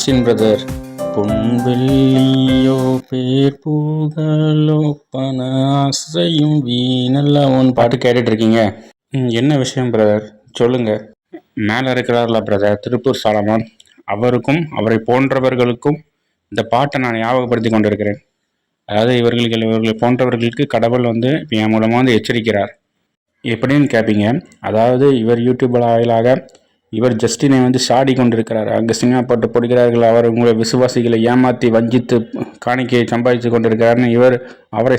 Justin brother. பொன்வெள்ளியோ பேர் புகழோ பண ஆசையும் வீணெல்லாம் ஒன்று பாட்டு கேட்டுட்டு இருக்கீங்க. என்ன விஷயம் பிரதர், சொல்லுங்க. மேலே இருக்கிறார்ல பிரதர், திருப்பூர் சாலமன், அவருக்கும் அவரை போன்றவர்களுக்கும் இந்த பாட்டை நான் ஞாபகப்படுத்தி கொண்டிருக்கிறேன். அதாவது இவர்களை போன்றவர்களுக்கு கடவுள் இப்போ என் மூலமாக எச்சரிக்கிறார். எப்படின்னு கேட்பீங்க. அதாவது இவர் யூடியூப் வாயிலாக இவர் ஜஸ்டினை சாடி கொண்டிருக்கிறார். அங்கே சினிமா பாட்டு போடுகிறார்கள், அவர் உங்களை விசுவாசிகளை ஏமாற்றி வஞ்சித்து காணிக்கையை சம்பாதித்து கொண்டிருக்கிறார்னு அவரை